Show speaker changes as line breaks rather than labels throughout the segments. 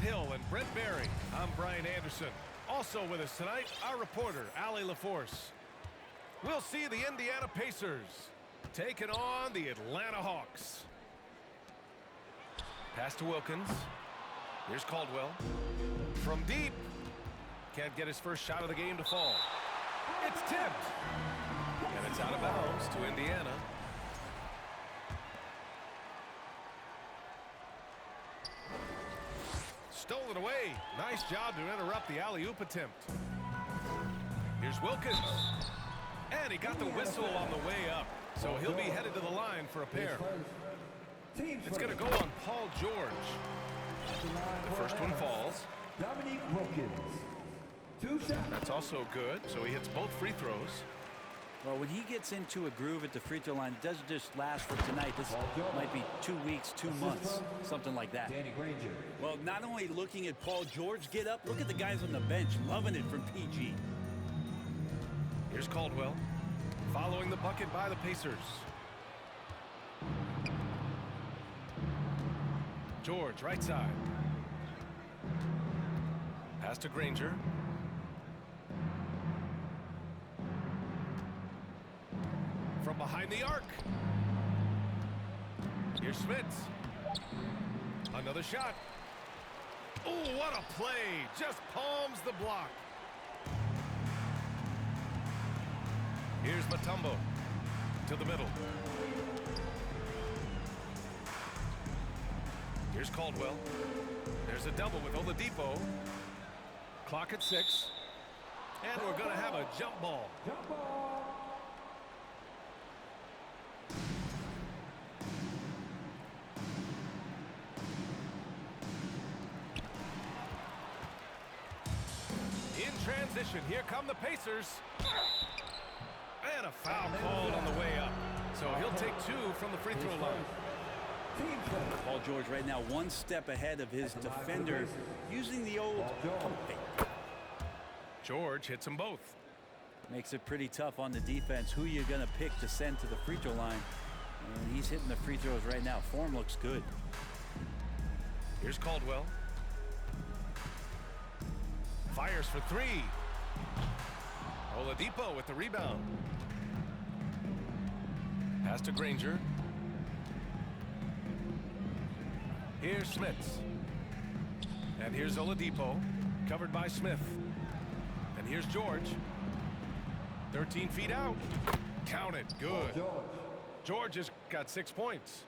Hill and Brent Berry. I'm Brian Anderson. Also with us tonight, our reporter, Allie LaForce. We'll see the Indiana Pacers taking on the Atlanta Hawks. Pass to Wilkins. Here's Caldwell. From deep. Can't get his first shot of the game to fall. It's tipped. And it's out of bounds to Indiana. Stolen away. Nice job to interrupt the alley-oop attempt. Here's Wilkins. And he got the whistle on the way up. So he'll be headed to the line for a pair. It's going to go on Paul George. The first one falls.
Wilkins. 2 shots.
That's also good. So he hits both free throws.
Well, when he gets into a groove at the free throw line, it doesn't just last for tonight. This might be 2 weeks, 2 months, something like that. Well, not only looking at Paul George get up, look at the guys on the bench loving it from PG.
Here's Caldwell, following the bucket by the Pacers. George, right side. Pass to Granger. From behind the arc. Here's Smits. Another shot. Oh, what a play. Just palms the block. Here's Mutombo to the middle. Here's Caldwell. There's a double with Oladipo. Clock at 6. And we're going to have a jump ball.
Jump ball.
In transition, here come the Pacers. And a foul called on the way up. So he'll take 2 from the free throw line.
Paul George right now 1 step ahead of his defender, using the old pump fake.
George hits them both.
Makes it pretty tough on the defense. Who you're going to pick to send to the free throw line. And he's hitting the free throws right now. Form looks good.
Here's Caldwell. Fires for 3. Oladipo with the rebound. Pass to Granger. Here's Smits. And here's Oladipo, covered by Smith. And here's George. 13 feet out. Count it. Good. George has got 6 points.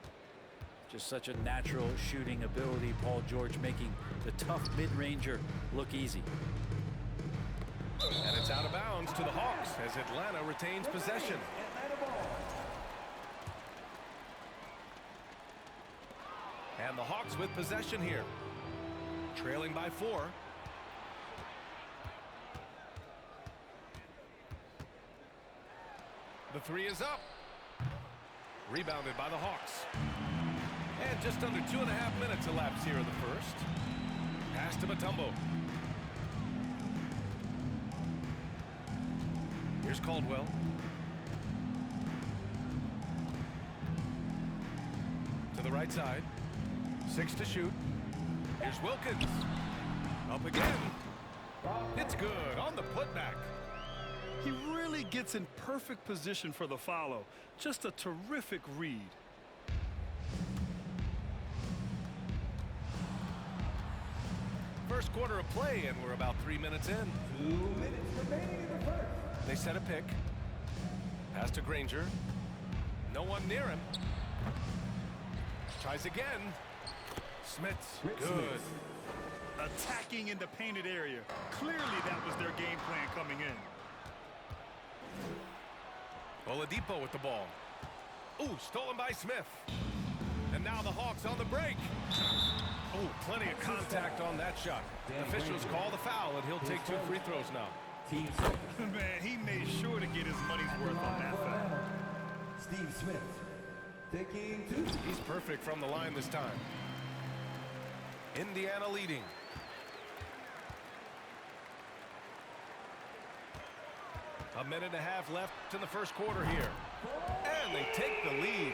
Just such a natural shooting ability. Paul George making the tough mid-ranger look easy.
And it's out of bounds to the Hawks as Atlanta retains possession. And the Hawks with possession here. Trailing by 4. The 3 is up. Rebounded by the Hawks. And just under 2.5 minutes elapsed here in the first. Pass to Mutombo. Here's Caldwell. To the right side. 6 to shoot. Here's Wilkins. Up again. It's good on the putback.
He really gets in perfect position for the follow. Just a terrific read.
First quarter of play, and we're about 3 minutes in.
2 minutes remaining in the first.
They set a pick. Pass to Granger. No one near him. Tries again. Smits. Good.
Attacking in the painted area. Clearly that was their game plan coming in.
Oladipo with the ball. Ooh, stolen by Smith. And now the Hawks on the break. Oh, plenty of contact on that shot. Officials call the foul, and he'll take 2 free throws now.
Man, he made sure to get his money's worth on that foul.
Steve Smith taking 2.
He's perfect from the line this time. Indiana leading. A minute and a half left in the first quarter here. And they take the lead.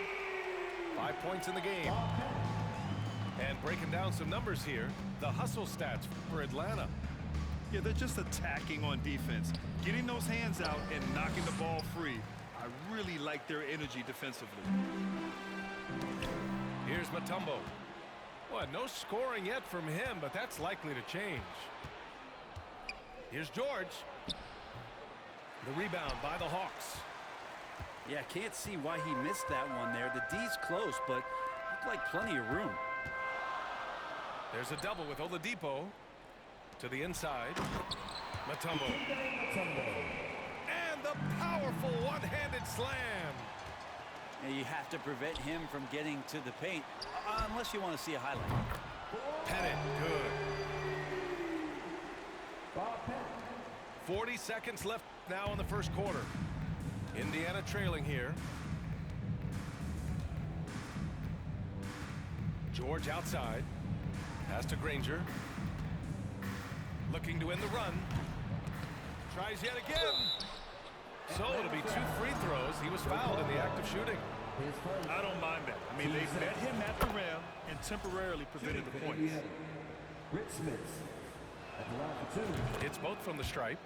5 points in the game. And breaking down some numbers here, the hustle stats for Atlanta.
Yeah, they're just attacking on defense, getting those hands out and knocking the ball free. I really like their energy defensively.
Here's Mutombo. Well, no scoring yet from him, but that's likely to change. Here's George. The rebound by the Hawks.
Yeah, can't see why he missed that one there. The D's close, but looked like plenty of room.
There's a double with Oladipo to the inside. Mutombo. And the powerful one-handed slam.
And you have to prevent him from getting to the paint, unless you want to see a highlight.
Pettit, good. 40 seconds left now in the first quarter. Indiana trailing here. George outside. Pass to Granger. Looking to end the run. Tries yet again. So it'll be 2 free throws. He was fouled in the act of shooting.
I don't mind that. I mean, they met him at the rim and temporarily prevented the points.
Rick Smith at the line for 2.
It's both from the stripe.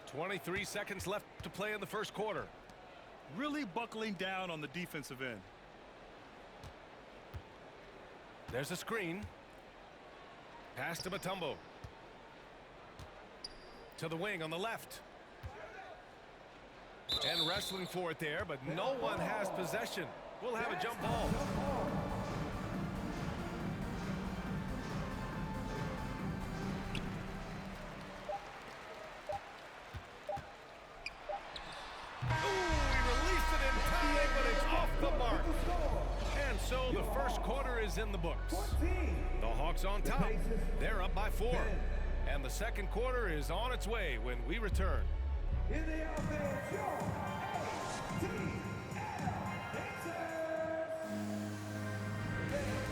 23 seconds left to play in the first quarter.
Really buckling down on the defensive end.
There's a screen. Pass to Mutombo. To the wing on the left. And wrestling for it there, but no one has possession. We'll have a jump ball. So the first quarter is in the books. The Hawks on top. They're up by 4. And the second quarter is on its way when we return.
In the offense,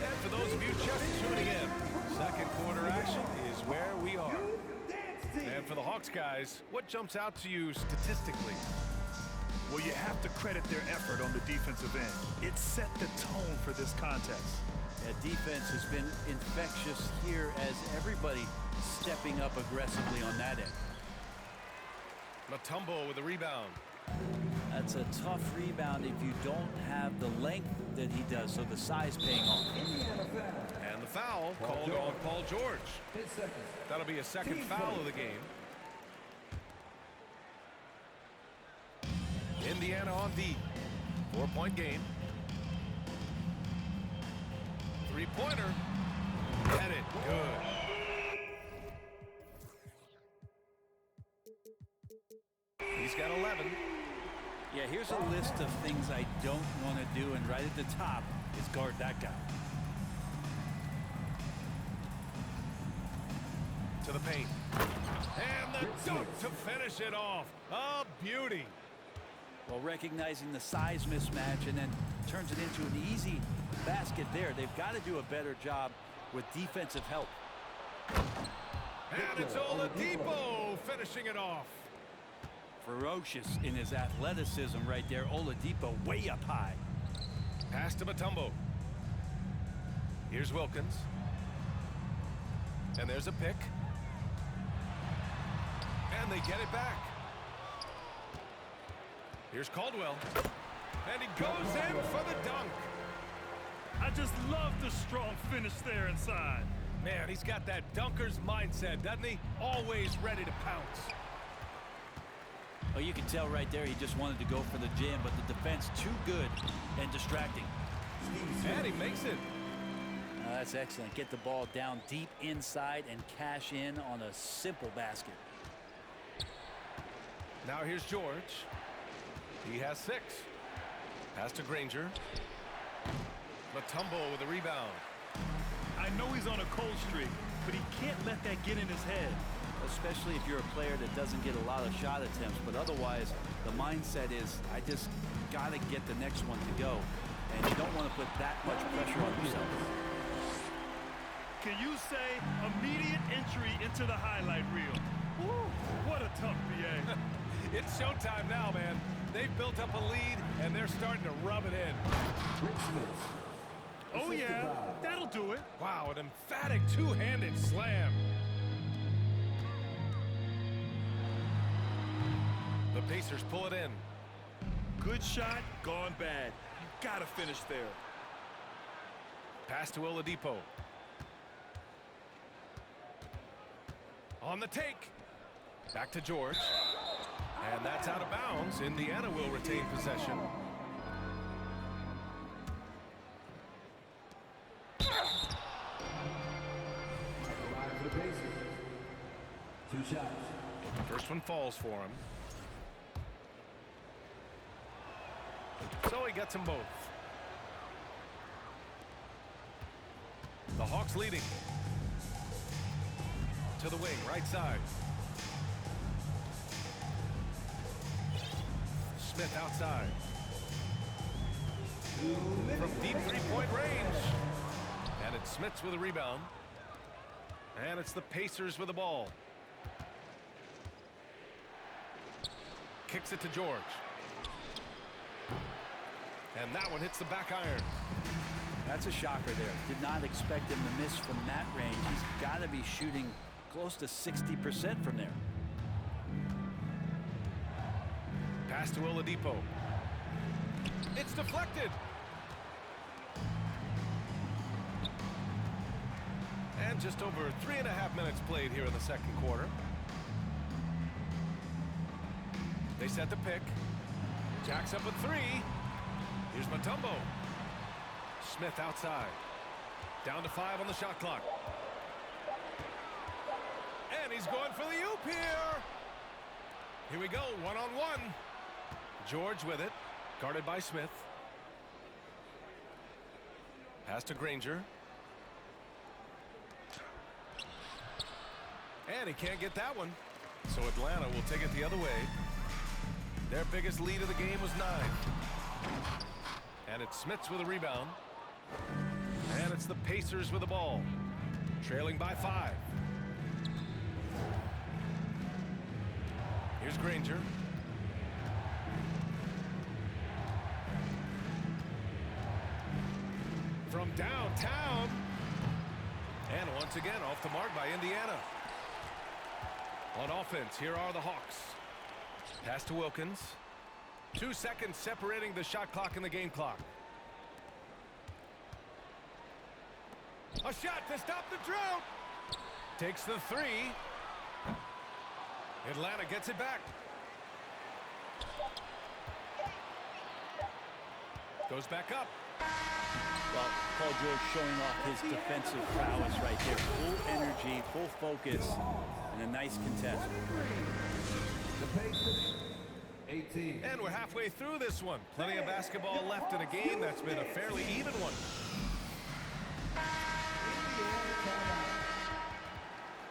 And for those of you just tuning in, second quarter action is where we are. And for the Hawks guys, what jumps out to you statistically?
Well, you have to credit their effort on the defensive end. It set the tone for this contest.
Yeah, defense has been infectious here as everybody stepping up aggressively on that end.
Mutombo with a rebound.
That's a tough rebound if you don't have the length that he does, so the size paying off.
And the foul called on Paul George. That'll be a second foul of the game. Indiana on D. 4-point game. 3-pointer. Pettit, good. He's got 11.
Yeah, here's a list of things I don't want to do, and right at the top is guard that guy.
To the paint. And the dunk to finish it off. A beauty.
Well, recognizing the size mismatch and then turns it into an easy basket there. They've got to do a better job with defensive help.
And it's Oladipo finishing it off.
Ferocious in his athleticism right there. Oladipo way up high.
Pass to Mutombo. Here's Wilkins. And there's a pick. And they get it back. Here's Caldwell. And he goes in for the dunk.
I just love the strong finish there inside.
Man, he's got that dunker's mindset, doesn't he? Always ready to pounce.
Oh, you can tell right there he just wanted to go for the jam, but the defense too good and distracting.
And he makes it.
That's excellent. Get the ball down deep inside and cash in on a simple basket.
Now here's George. He has 6. Pass to Granger. Mutombo with a rebound.
I know he's on a cold streak, but he can't let that get in his head.
Especially if you're a player that doesn't get a lot of shot attempts, but otherwise the mindset is I just got to get the next one to go, and you don't want to put that much pressure on yourself.
Can you say immediate entry into the highlight reel? Woo, what a tough BA.
It's showtime now, man. They've built up a lead, and they're starting to rub it in.
Oh, yeah, that'll do it.
Wow, an emphatic two-handed slam. The Pacers pull it in.
Good shot, gone bad. You gotta finish there.
Pass to Oladipo. On the take. Back to George. And that's out of bounds. Indiana will retain possession.
Two shots.
First one falls for him. So he gets them both. The Hawks leading. To the wing, right side. Smith outside. From deep three-point range. And it's Smith with a rebound. And it's the Pacers with the ball. Kicks it to George. And that one hits the back iron.
That's a shocker there. Did not expect him to miss from that range. He's got to be shooting close to 60% from there.
Pass to Oladipo. It's deflected. And just over 3.5 minutes played here in the second quarter. They set the pick. Jacks up a three. Here's Mutombo. Smith outside. Down to 5 on the shot clock. And he's going for the oop here. Here we go, one-on-one. George with it, guarded by Smith. Pass to Granger. And he can't get that one. So Atlanta will take it the other way. Their biggest lead of the game was 9. And it's Smiths with a rebound. And it's the Pacers with the ball. Trailing by 5. Here's Granger. From downtown. And once again off the mark by Indiana. On offense, here are the Hawks. Pass to Wilkins. 2 seconds separating the shot clock and the game clock. A shot to stop the drought. Takes the 3. Atlanta gets it back. Goes back up.
Well, Paul George showing off his defensive prowess right there. Full energy, full focus, and a nice contest.
The Pacers, 18.
And we're halfway through this one. Plenty of basketball left in a game that's been a fairly even one.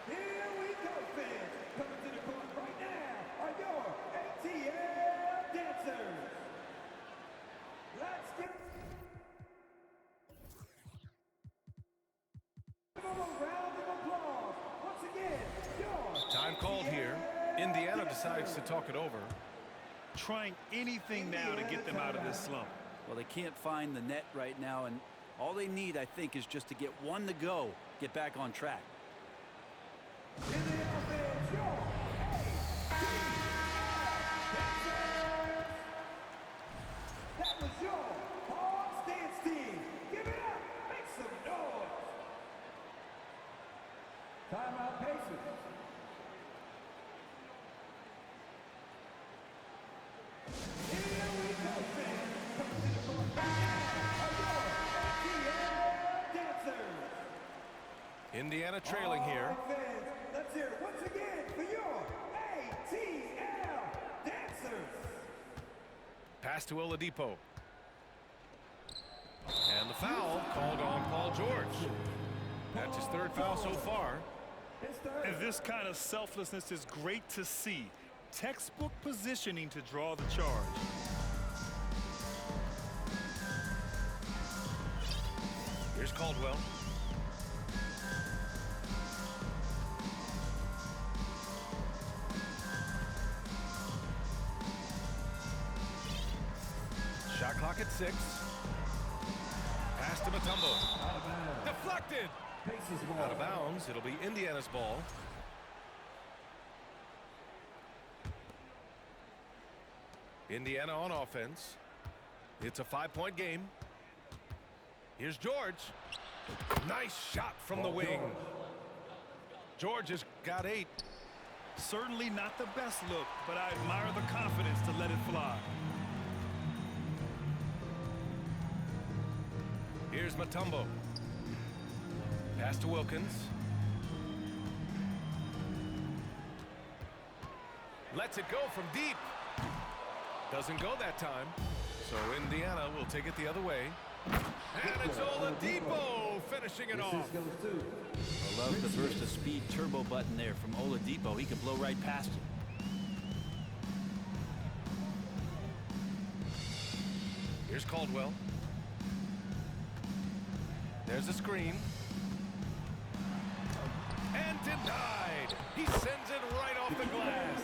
Here we go, fans. Coming to the court right now are your ATL dancers. Let's get a round of applause. Once again, your
Time called here. Indiana decides to talk it over.
Trying anything now to get them out of this slump.
Well, they can't find the net right now, and all they need, I think, is just to get one to go, get back on track.
in the offense, your ATL dancers. That was your Hawks dance team. Give it up. Make some noise. Timeout, Pacers.
Indiana trailing here.
Let's hear it once again for your ATL dancers.
Pass to Oladipo. And the foul called on Paul George. That's his 3rd foul so far.
And this kind of selflessness is great to see. Textbook positioning to draw the charge.
Here's Caldwell. 6. Pass to Mutombo. Deflected. Out of bounds. It'll be Indiana's ball. Indiana on offense. It's a 5-point game. Here's George. Nice shot from the wing. George has got 8.
Certainly not the best look, but I admire the confidence to let it fly.
Here's Mutombo. Pass to Wilkins. Lets it go from deep. Doesn't go that time. So Indiana will take it the other way. And it's Oladipo finishing it off.
I love the burst of speed turbo button there from Oladipo. He can blow right past it.
Here's Caldwell. There's a screen. And denied. He sends it right off the glass.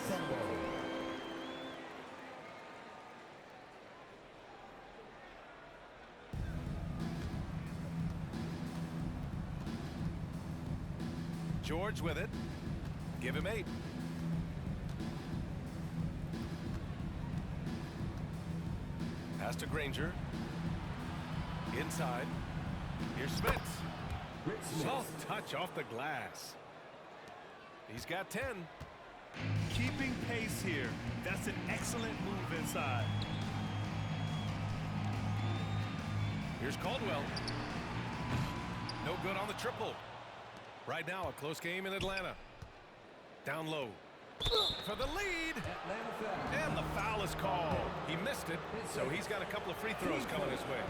George with it. Give him 8. Pass to Granger. Inside. Here's Smith. Soft touch off the glass. He's got 10.
Keeping pace here. That's an excellent move inside.
Here's Caldwell. No good on the triple. Right now, a close game in Atlanta. Down low. For the lead. And the foul is called. He missed it, so he's got a couple of free throws coming his way.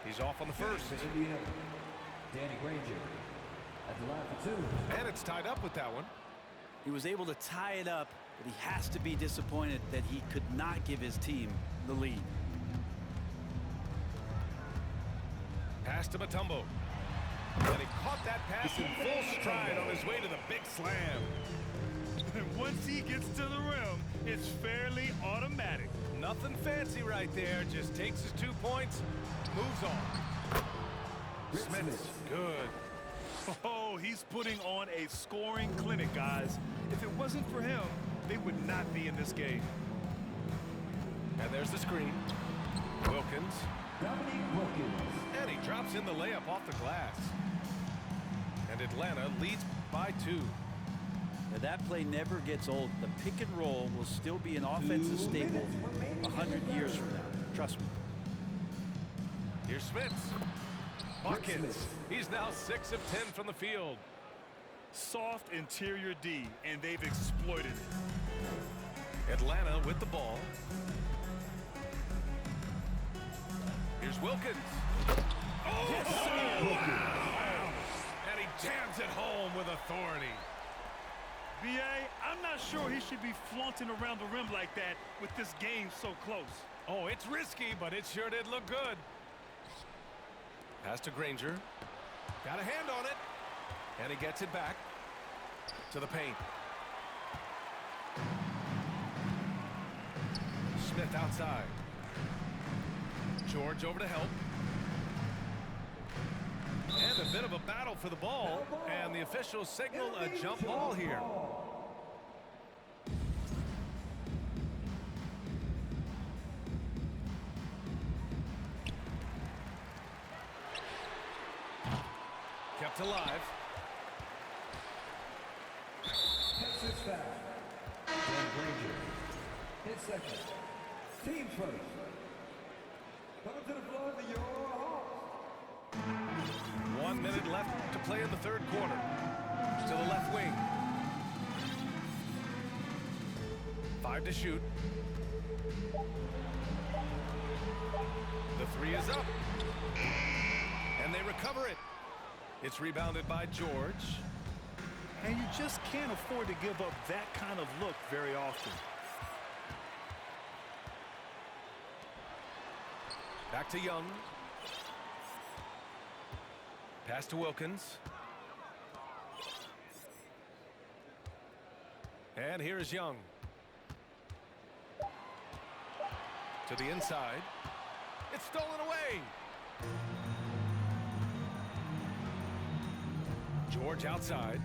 He's off on the first.
Danny Granger at the line for 2.
And it's tied up with that one.
He was able to tie it up, but he has to be disappointed that he could not give his team the lead.
Pass to Mutombo. And he caught that pass in full stride on his way to the big slam.
And once he gets to the rim, it's fairly automatic.
Nothing fancy right there. Just takes his 2 points, moves on. Smith's good.
Oh, he's putting on a scoring clinic, guys. If it wasn't for him, they would not be in this game.
And there's the screen. Wilkins. And he drops in the layup off the glass. And Atlanta leads by 2.
Now that play never gets old. The pick and roll will still be an offensive staple 100 years from now. Trust me.
Here's Smith. Buckets. He's now 6 of 10 from the field.
Soft interior D, and they've exploited it.
Atlanta with the ball. Here's Wilkins. Oh! Yes, wow. And he jams it home with authority.
B.A., I'm not sure he should be flaunting around the rim like that with this game so close.
Oh, it's risky, but it sure did look good. Pass to Granger. Got a hand on it. And he gets it back to the paint. Smith outside. George over to help. And a bit of a battle for the ball. And the officials signal a jump ball here. Kept alive.
Texas foul. Dan Granger. Hit second. Team first. Coming to the floor for your Hawks.
1 minute left to play in the third quarter. To the left wing. 5 to shoot. The 3 is up. And they recover it. It's rebounded by George.
And you just can't afford to give up that kind of look very often.
Back to Young. Pass to Wilkins. And here is Young. To the inside. It's stolen away. George outside.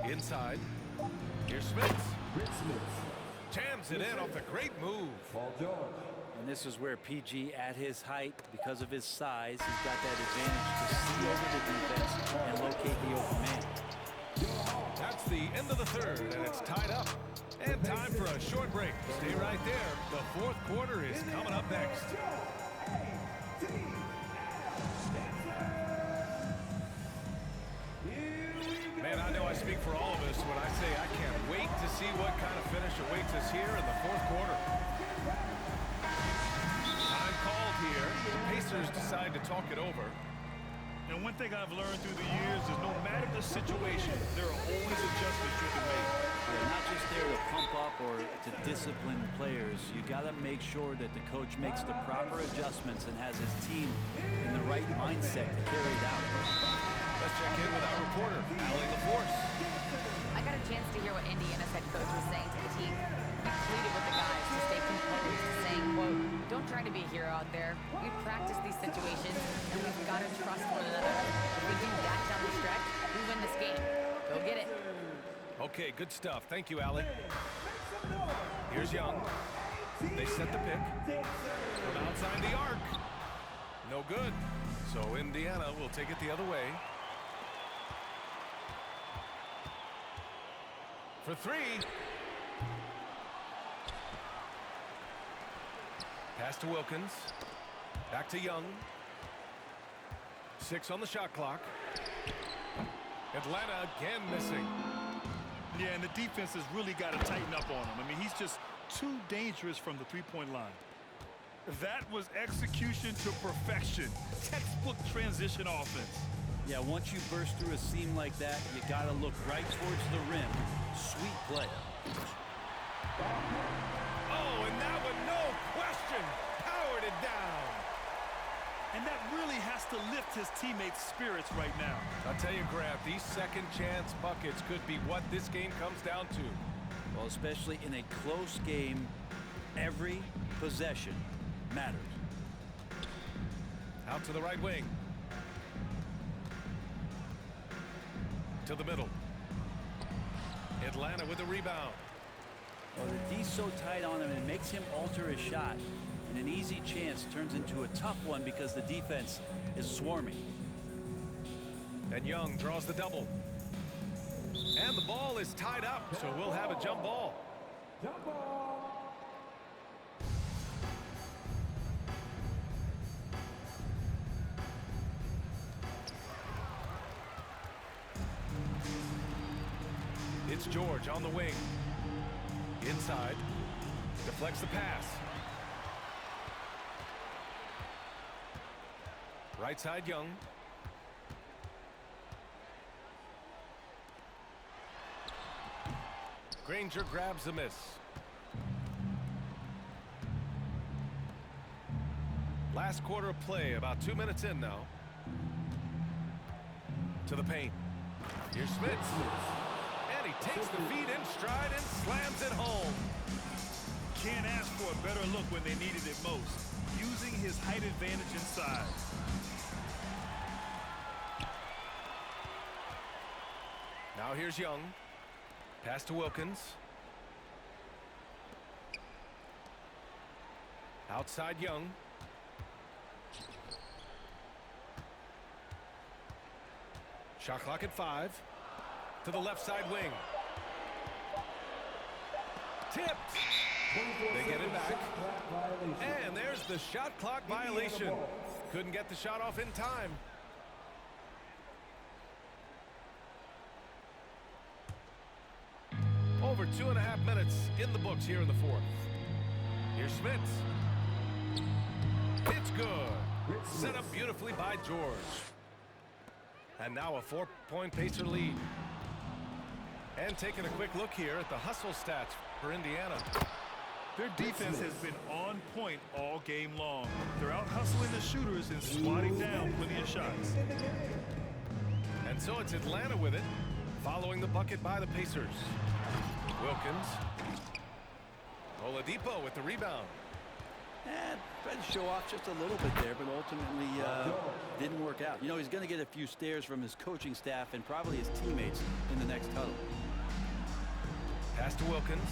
Inside. Here's Smith. Jams it in off the great move.
Paul George.
And this is where PG, at his height, because of his size, he's got that advantage to see over the defense and locate the open man.
That's the end of the third, and it's tied up. And time for a short break. Stay right there. The fourth quarter is coming up next. Man, I know I speak for all of us when I say I can't wait to see what kind of finish awaits us here in the fourth quarter. Time called here. The Pacers decide to talk it over.
And one thing I've learned through the years is no matter the situation, there are always adjustments you can make.
Yeah, not just there to pump up or to discipline players. You got to make sure that the coach makes the proper adjustments and has his team in the right mindset to carry it out.
Let's check in with our reporter, Allie LaForce.
I got a chance to hear what Indiana's head coach was saying to the team. He pleaded with the guys to stay composed, saying, quote, "Don't try to be a hero out there. We've practiced these situations, and we've got to trust one another. If we do that down the stretch, we win this game. Go get it."
Okay, good stuff. Thank you, Allie. Here's Young. They set the pick. From outside the arc. No good. So Indiana will take it the other way. For three. Pass to Wilkins. Back to Young. 6 on the shot clock. Atlanta again missing.
Yeah, and the defense has really got to tighten up on him. I mean, he's just too dangerous from the three-point line. That was execution to perfection. Textbook transition offense.
Yeah, once you burst through a seam like that, you got to look right towards the rim. Sweet play.
Oh, and that one, no question, powered it down.
And that really has to lift his teammates' spirits right now.
I'll tell you, Grant, these second chance buckets could be what this game comes down to.
Well, especially in a close game, every possession matters.
Out to the right wing. To the middle. Atlanta with the rebound.
Well, the D's so tight on him, it makes him alter his shot. And an easy chance turns into a tough one because the defense is swarming.
And Young draws the double. And the ball is tied up, so we'll have a jump ball.
Jump ball.
It's George on the wing. Inside. Deflects the pass. Right side, Young. Granger grabs the miss. Last quarter of play, about 2 minutes in now. To the paint. Here's Smith. And he takes the feed in stride and slams it home.
Can't ask for a better look when they needed it most. Using his height advantage inside.
Now here's Young. Pass to Wilkins. Outside Young. Shot clock at 5. To the left side wing. Tipped. They get it back. And there's the shot clock violation. Couldn't get the shot off in time. Over 2.5 minutes in the books here in the fourth. Here's Smith. It's good. Set up beautifully by George. And now a 4-point Pacer lead. And taking a quick look here at the hustle stats for Indiana.
Their defense has been on point all game long. They're out hustling the shooters and swatting down plenty of shots.
And so it's Atlanta with it. Following the bucket by the Pacers. Wilkins. Oladipo with the rebound.
Tried to show off just a little bit there, but ultimately didn't work out. You know, he's going to get a few stares from his coaching staff and probably his teammates in the next huddle.
Pass to Wilkins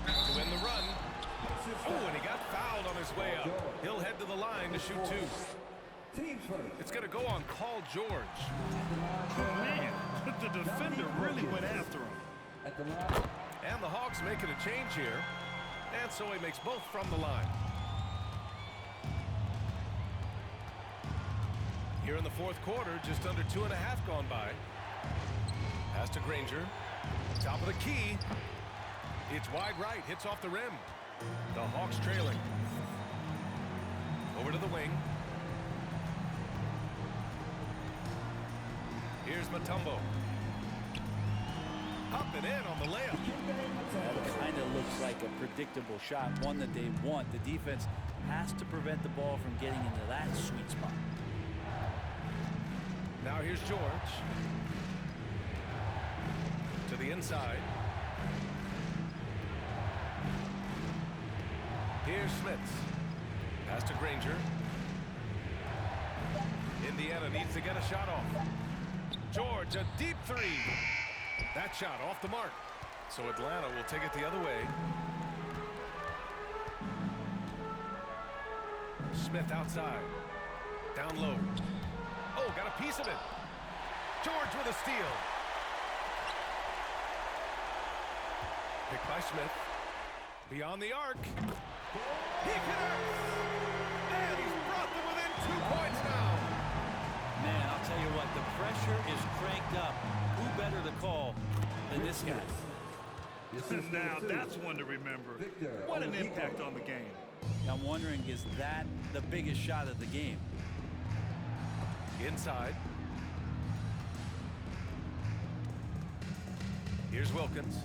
to win the run. Oh, and he got fouled on his way up. He'll head to the line to shoot two. It's going to go on Paul George.
Man, the defender really went after him.
And the Hawks making a change here. And so he makes both from the line. Here in the fourth quarter, just under 2.5 gone by. Pass to Granger. Top of the key. It's wide right. Hits off the rim. The Hawks trailing. Over to the wing. Here's Mutombo. Up and in on the layup.
That kind of looks like a predictable shot, one that they want. The defense has to prevent the ball from getting into that sweet spot.
Now here's George. To the inside. Here's Smith. Pass to Granger. Indiana needs to get a shot off. George, a deep three. That shot off the mark. So Atlanta will take it the other way. Smith outside. Down low. Oh, got a piece of it. George with a steal. Picked by Smith. Beyond the arc. He connects. And he's brought them within 2 points now.
Man, I'll tell you what, the pressure is cranked up. Who better to call than this guy?
Now that's one to remember. What an impact on the game.
I'm wondering, is that the biggest shot of the game?
Inside. Here's Wilkins.